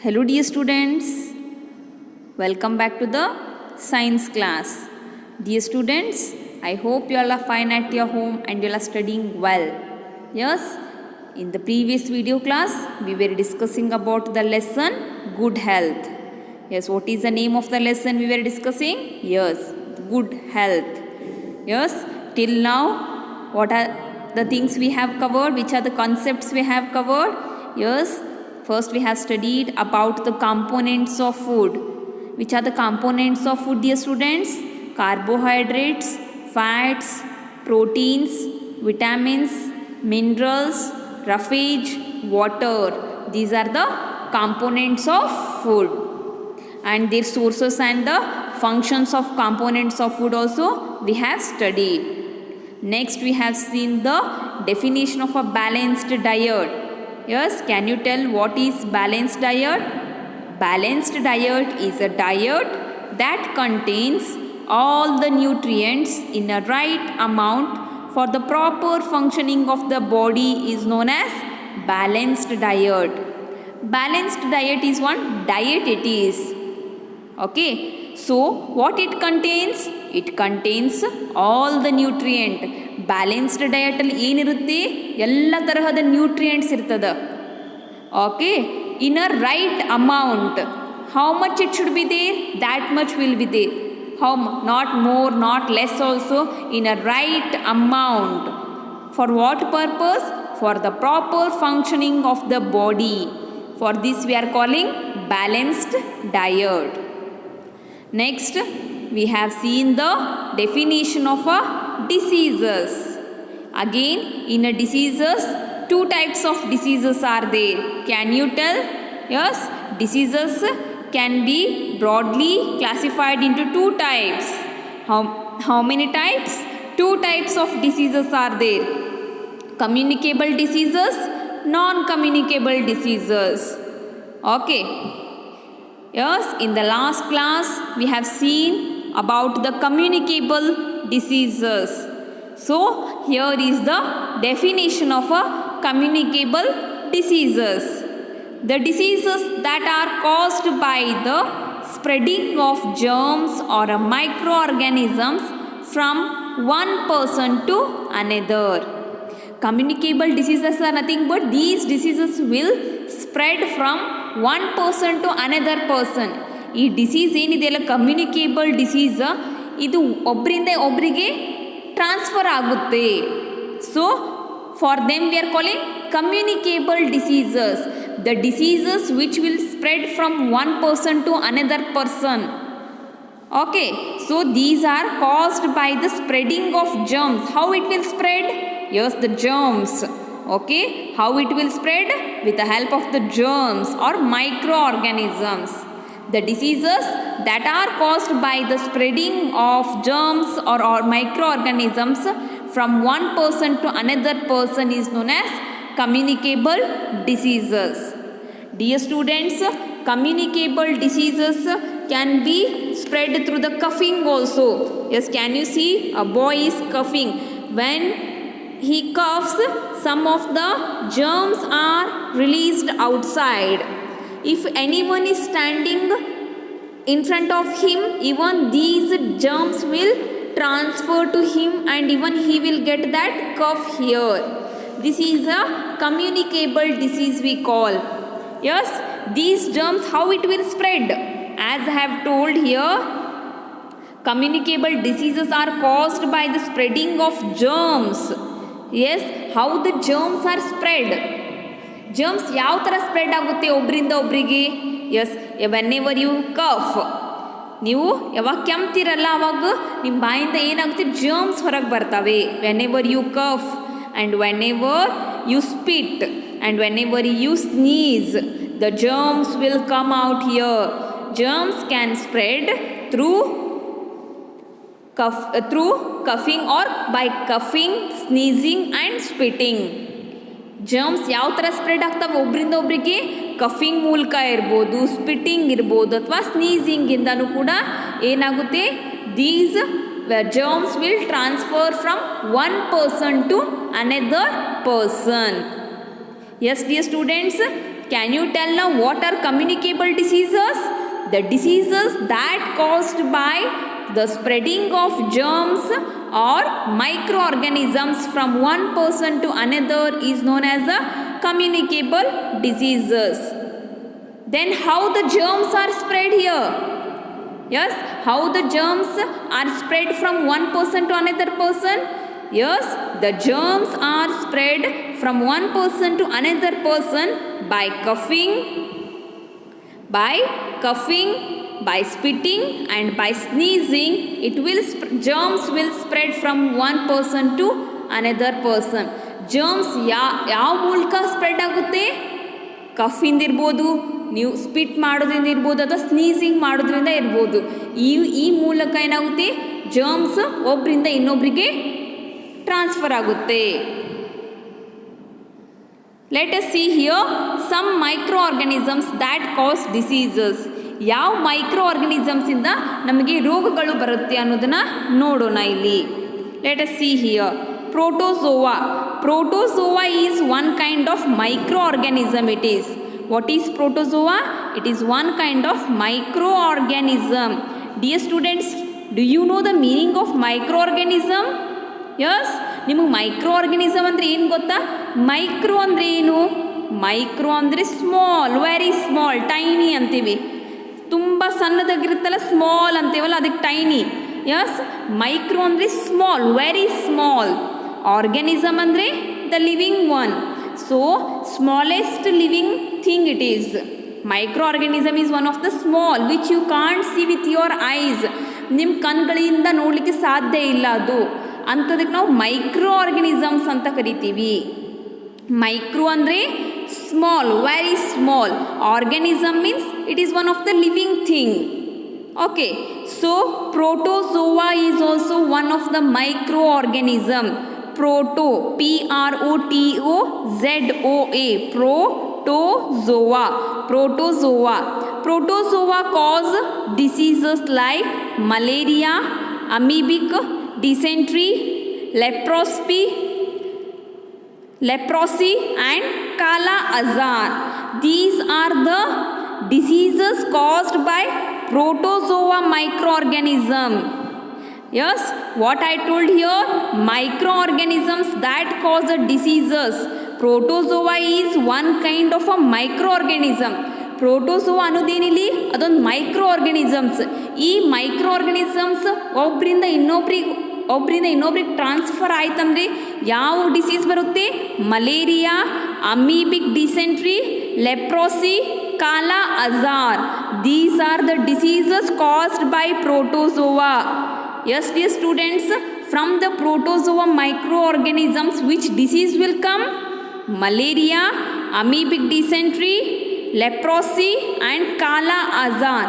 Hello dear students, welcome back to the science class. Dear students, I hope you all are fine at your home and you all are studying well. Yes, in the previous video class we were discussing about the lesson good health. Yes, what is the name of the lesson we were discussing? Yes, good health. Yes, till now what are the things we have covered? Which are the concepts we have covered? Yes, first we have studied about the components of food. Which are the components of food, dear students? Carbohydrates, fats, proteins, vitamins, minerals, roughage, water. These are the components of food. And their sources and the functions of components of food also we have studied. Next we have seen the definition of a balanced diet. Yes, can you tell what is balanced diet? Balanced diet is a diet that contains all the nutrients in a right amount for the proper functioning of the body is known as balanced diet. Balanced diet is one diet it is. Okay, so what it contains? It contains all the nutrient. Balanced diet ಅಲ್ಲಿ ಏನಿರುತ್ತೆ ಎಲ್ಲ ತರಹದ nutrients ಇರ್ತದ. Okay, in a right amount. How much it should be there? That much will be there. Not more, not less also, in a right amount. For what purpose? For the proper functioning of the body. For this we are calling balanced diet. Next, we have seen the definition of a diseases. Again, in a diseases, two types of diseases are there. Can you tell? Yes, diseases can be broadly classified into two types. How many types? Two types of diseases are there. Communicable diseases, non-communicable diseases. Okay. Yes, in the last class we have seen about the communicable diseases. So, here is the definition of a communicable diseases. The diseases that are caused by the spreading of germs or microorganisms from one person to another. Communicable diseases are nothing but these diseases will spread from one person to another person. ಈ disease ಏನಿದೆಯಲ್ಲ communicable disease, ಇದು ಒಬ್ಬರಿಂದ ಒಬ್ಬರಿಗೆ transfer ಆಗುತ್ತೆ. So for them we are calling communicable diseases. The diseases which will spread from one person to another person. Okay, so these are caused by the spreading of germs. How it will spread? Yes, the germs. Okay, how it will spread? With the help of the germs or microorganisms. The diseases that are caused by the spreading of germs or microorganisms from one person to another person is known as communicable diseases. Dear students, communicable diseases can be spread through the coughing also. Yes, can you see? A boy is coughing. When he coughs, some of the germs are released outside. If anyone is standing in front of him, even these germs will transfer to him and even he will get that cough here. This is a communicable disease we call. Yes, these germs, how it will spread? As I have told here, communicable diseases are caused by the spreading of germs. Yes, how the germs are spread? Germs ಯಾವ ಥರ spread ಆಗುತ್ತೆ ಒಬ್ಬರಿಂದ ಒಬ್ಬರಿಗೆ? S, whenever you cough, ನೀವು ಯಾವಾಗ ಕೆಮ್ತಿರಲ್ಲ ಅವಾಗ ನಿಮ್ಮ ಬಾಯಿಂದ ಏನಾಗುತ್ತೆ, ಜರ್ಮ್ಸ್ ಹೊರಗೆ ಬರ್ತವೆ. Whenever you cough and whenever you spit and whenever you sneeze, the germs will come out here. Germs can spread through coughing or by coughing, sneezing and spitting. Germs ಯಾವ ಥರ ಸ್ಪ್ರೆಡ್ ಆಗ್ತವೆ ಒಬ್ಬರಿಂದ ಒಬ್ಬರಿಗೆ? Coughing ಮೂಲಕ ಇರ್ಬೋದು, spitting ಇರ್ಬೋದು, ಅಥವಾ ಸ್ನೀಸಿಂಗಿಂದನೂ ಕೂಡ ಏನಾಗುತ್ತೆ, these germs will transfer from one person to another person. Yes, dear students, Can you tell now what are communicable diseases? The diseases that caused by the spreading of germs or microorganisms from one person to another is known as the communicable diseases. Then how the germs are spread here? Yes, how the germs are spread from one person to another person? Yes, the germs are spread from one person to another person by coughing, by spitting and by sneezing. Germs will spread from one person to another person. Germs ಯಾವ ಮೂಲಕ spread ಆಗುತ್ತೆ? ಕಫಿಂದ ಇರ್ಬೋದು, ನೀವು spit ಮಾಡೋದ್ರಿಂದ ಇರ್ಬೋದು, ಅಥವಾ sneezing ಮಾಡೋದ್ರಿಂದ ಇರ್ಬೋದು. ಈ ಮೂಲಕ ಏನಾಗುತ್ತೆ? ಜರ್ಮ್ಸ್ ಒಬ್ಬರಿಂದ ಇನ್ನೊಬ್ಬರಿಗೆ ಟ್ರಾನ್ಸ್ಫರ್ ಆಗುತ್ತೆ. Let us see here some microorganisms that cause diseases. ಯಾವ ಮೈಕ್ರೋ ಆರ್ಗನಿಸಮ್ಸಿಂದ ನಮಗೆ ರೋಗಗಳು ಬರುತ್ತೆ ಅನ್ನೋದನ್ನು ನೋಡೋಣ ಇಲ್ಲಿ. Let us see here. Protozoa. Protozoa is one kind of microorganism it is. What is protozoa? It is one kind of microorganism. Dear students, do you know the meaning of microorganism? Yes, ನಿಮಗೆ micro organism ಅಂದರೆ ಏನು ಗೊತ್ತಾ? Micro ಅಂದರೆ ಏನು? Micro ಅಂದರೆ small, very small, tiny ಅಂತೀವಿ. ತುಂಬ ಸಣ್ಣದಾಗಿರುತ್ತಲ್ಲ, small ಅಂತೀವಲ್ಲ, ಅದಕ್ಕೆ ಟೈನಿ. ಯಸ್, ಮೈಕ್ರೋ ಅಂದರೆ ಸ್ಮಾಲ್, ವೆರಿ ಸ್ಮಾಲ್. ಆರ್ಗ್ಯಾನಿಸಮ್ ಅಂದರೆ the living one. So smallest living thing it is. Micro organism is one of the small which you can't see with your eyes. ನಿಮ್ಮ ಕಣ್ಗಳಿಂದ ನೋಡಲಿಕ್ಕೆ ಸಾಧ್ಯ ಇಲ್ಲ ಅದು. ಅಂಥದಕ್ಕೆ ನಾವು ಮೈಕ್ರೋ ಆರ್ಗನಿಸಮ್ಸ್ ಅಂತ ಕರಿತೀವಿ. ಮೈಕ್ರೋ ಅಂದರೆ small, very small. Organism means it is one of the living thing. Okay, so protozoa is also one of the micro organism. Proto, PROTOZOA, protozoa. Protozoa. Protozoa causes diseases like malaria, amoebic dysentery, leprosy and Kala Azar. These are the diseases caused by protozoa microorganism. Yes, what I told here, microorganisms that cause the diseases. Protozoa is one kind of a microorganism. Protozoa ಅನ್ನೋದೇನಿಲ್ಲಿ ಅದೊಂದು micro organisms. ಈ micro organisms ಒಬ್ಬರಿಂದ ಇನ್ನೊಬ್ರಿಗೆ transfer ಆಯ್ತಂದರೆ ಯಾವ disease ಬರುತ್ತೆ? Malaria, amoebic dysentery, leprosy, kala azar. These are the diseases caused by protozoa. Yes, dear students, from the protozoa microorganisms, which disease will come? Malaria, amoebic dysentery, leprosy and Kala Azar.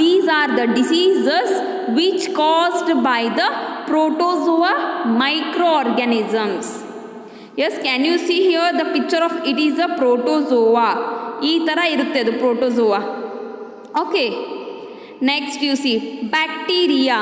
These are the diseases which caused by the protozoa microorganisms. Yes, can you see here the picture of it is a protozoa. ಈ ಥರ ಇರುತ್ತೆ ಅದು protozoa. Okay, next you see bacteria.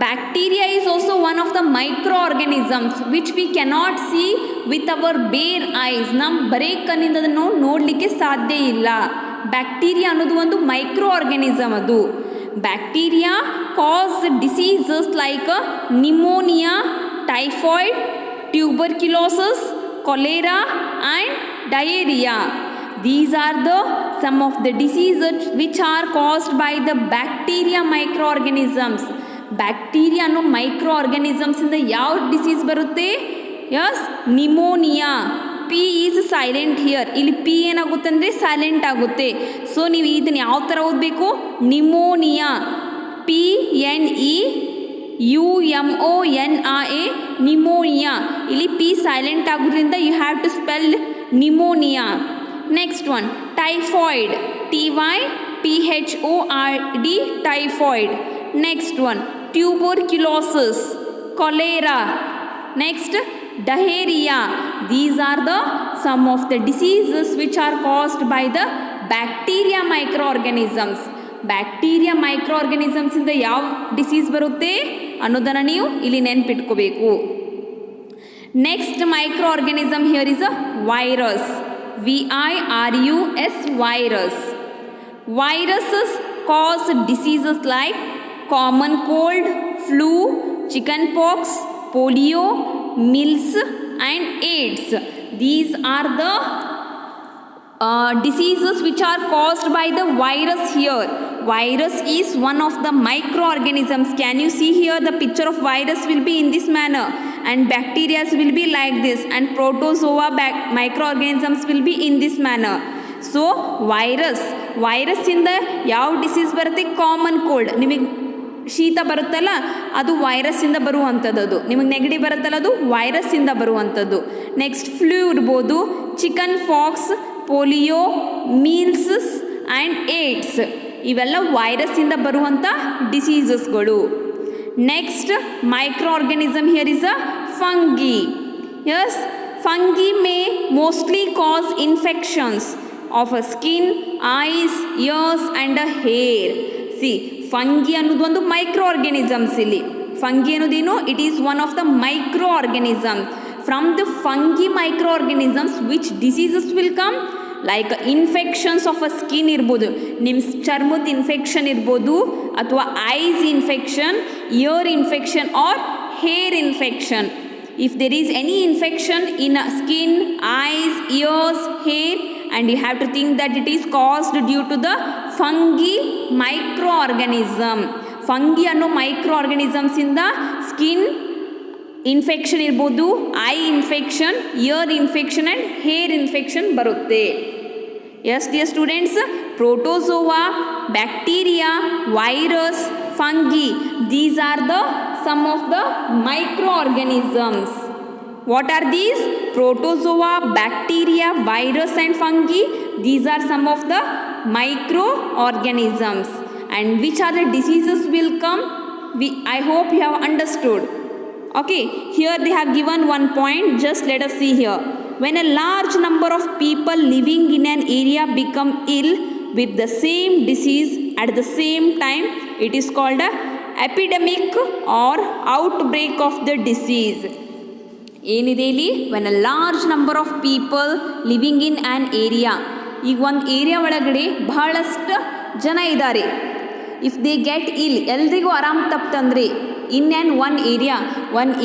Bacteria is also one of the microorganisms which we cannot see with our bare eyes. ನಮ್ಮ ಬರೇ ಕಣ್ಣಿಂದ ಅದನ್ನು ನೋಡಲಿಕ್ಕೆ ಸಾಧ್ಯ ಇಲ್ಲ. ಬ್ಯಾಕ್ಟೀರಿಯಾ ಅನ್ನೋದು ಒಂದು ಮೈಕ್ರೋ ಆರ್ಗ್ಯಾನಿಸಮ್. ಅದು bacteria cause diseases like pneumonia, typhoid, tuberculosis, cholera and diarrhoea. These are some of the diseases which are caused by the bacteria microorganisms. Bacteria ಅನ್ನೋ ಮೈಕ್ರೋ ಆರ್ಗ್ಯಾನಿಸಮ್ಸಿಂದ ಯಾವ ಡಿಸೀಸ್ ಬರುತ್ತೆ? Yes, pneumonia. P is silent here. ಇಲ್ಲಿ P ಏನಾಗುತ್ತೆ ಅಂದರೆ silent ಆಗುತ್ತೆ. So ನೀವು ಇದನ್ನು ಯಾವ ಥರ ಓದಬೇಕು? ನಿಮೋನಿಯಾ. PNEUMONIA, pneumonia. ಇಲ್ಲಿ ಪಿ ಸೈಲೆಂಟ್ ಆಗೋದ್ರಿಂದ you have to spell pneumonia. Next one typhoid. TYPHOID, typhoid. Next one tuberculosis, cholera. Next diarrhea. These are some of the diseases which are caused by the bacteria microorganisms. Bacteria microorganisms ಇಂದ ಯಾವ disease ಬರುತ್ತೆ ಅನ್ನೋದನ್ನು ನೀವು ಇಲ್ಲಿ ನೆನಪಿಟ್ಕೋಬೇಕು. Next micro organism here is a virus. virus, virus. Viruses cause diseases like common cold, flu, chickenpox, polio, measles and AIDS. These are the diseases which are caused by the virus here. Virus is one of the microorganisms. Can you see here the picture of virus will be in this manner, and bacteria will be like this, and protozoa microorganisms will be in this manner. So virus ಇಂದ ಯಾವ disease ಬರುತ್ತೆ? Common cold. ನಿಮಗೆ ಶೀತ ಬರುತ್ತಲ್ಲ, ಅದು ವೈರಸ್ಸಿಂದ ಬರುವಂಥದ್ದು. ಅದು ನಿಮಗೆ ನೆಗಡಿ ಬರುತ್ತಲ್ಲ, ಅದು ವೈರಸ್ಸಿಂದ ಬರುವಂಥದ್ದು. ನೆಕ್ಸ್ಟ್ ಫ್ಲೂ ಇರ್ಬೋದು, chicken pox, polio, measles and AIDS, ಇವೆಲ್ಲ ವೈರಸ್ಸಿಂದ ಬರುವಂಥ ಡಿಸೀಸಸ್ಗಳು. Next micro organism here is a fungi. Yes, fungi may mostly cause infections of a skin, eyes, ears and a hair. See, fungi ಅನ್ನೋದು ಒಂದು micro organisms. ಇಲ್ಲಿ fungi ಅನ್ನೋದೇನು? It is one of the micro organism. From the fungi micro organisms which diseases will come? Like infections of a skin ಇರ್ಬೋದು, ನಿಮ್ಮ ಚರ್ಮದ infection ಇರ್ಬೋದು, ಅಥವಾ eyes infection, ear infection or hair infection. If there is any infection in skin, eyes, ears, hair, and you have to think that it is caused due to the fungi microorganism. Fungi ಅನ್ನೋ microorganisms ಇಂದ skin infection ಇರ್ಬೋದು, eye infection, ear infection and hair infection ಬರುತ್ತೆ. Yes dear students, protozoa, bacteria, virus, fungi, these are the some of the microorganisms. What are these? Protozoa, bacteria, virus and fungi. These are some of the microorganisms. And which are the diseases will come? I hope you have understood. Okay, here they have given one point. Just let us see here. When a large number of people living in an area become ill with the same disease at the same time, it is called a epidemic or outbreak of the disease. ಏನಿದೆ ಇಲ್ಲಿ? When a large number of people living in an area. ಈಗ ಒಂದು area ಒಳಗಡೆ ಬಹಳಷ್ಟು ಜನ ಇದ್ದಾರೆ. If they get ಇಲ್, ಎಲ್ರಿಗೂ ಆರಾಮ್ ತಪ್ಪಂದರೆ ಇನ್ ಆ್ಯನ್ ಒನ್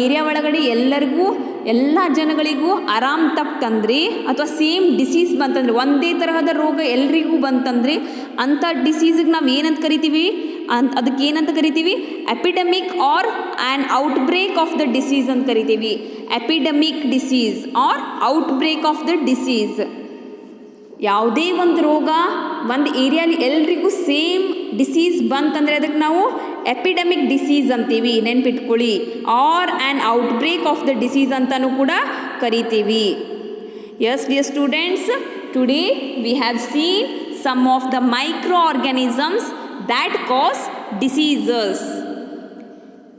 ಏರಿಯಾ ಒಳಗಡೆ ಎಲ್ಲರಿಗೂ, ಎಲ್ಲ ಜನಗಳಿಗೂ ಆರಾಮ್ ತಪ್ಪಂದರೆ, ಅಥವಾ ಸೇಮ್ ಡಿಸೀಸ್ ಬಂತಂದರೆ, ಒಂದೇ ತರಹದ ರೋಗ ಎಲ್ರಿಗೂ ಬಂತಂದರೆ, ಅಂಥ ಡಿಸೀಸಿಗೆ ನಾವು ಏನಂತ ಕರಿತೀವಿ? ಅದಕ್ಕೆ ಏನಂತ ಕರಿತೀವಿ? Epidemic or an outbreak of the disease ಅಂತ ಕರಿತೀವಿ. Epidemic disease or outbreak of the disease. ಯಾವುದೇ ಒಂದು ರೋಗ ಒಂದು ಏರಿಯಾಲಿ ಎಲ್ರಿಗೂ ಸೇಮ್ ಡಿಸೀಸ್ ಬಂತಂದರೆ ಅದಕ್ಕೆ ನಾವು ಎಪಿಡೆಮಿಕ್ ಡಿಸೀಸ್ ಅಂತೀವಿ, ನೆನ್ಪಿಟ್ಕೊಳ್ಳಿ. Or an outbreak of the disease ಅಂತಲೂ ಕೂಡ ಕರಿತೀವಿ. Yes dear students, today we have seen some of the micro organisms that cause diseases.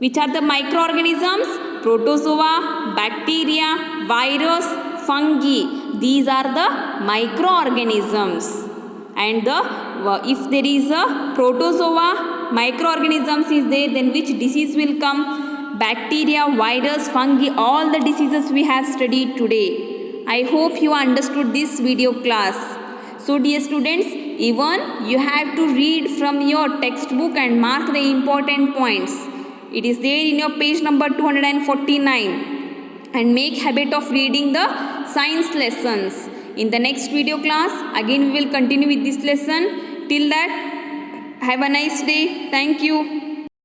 Which are the microorganisms? Protozoa, bacteria, virus, fungi. These are the microorganisms. And if there is a protozoa microorganisms is there, then which disease will come? Bacteria, virus, fungi, all the diseases we have studied today. I hope you understood this video class. So dear students, even you have to read from your textbook and mark the important points. It is there in your page number 249, and make habit of reading the science lessons. In the next video class, again we will continue with this lesson. Till that, have a nice day. Thank you.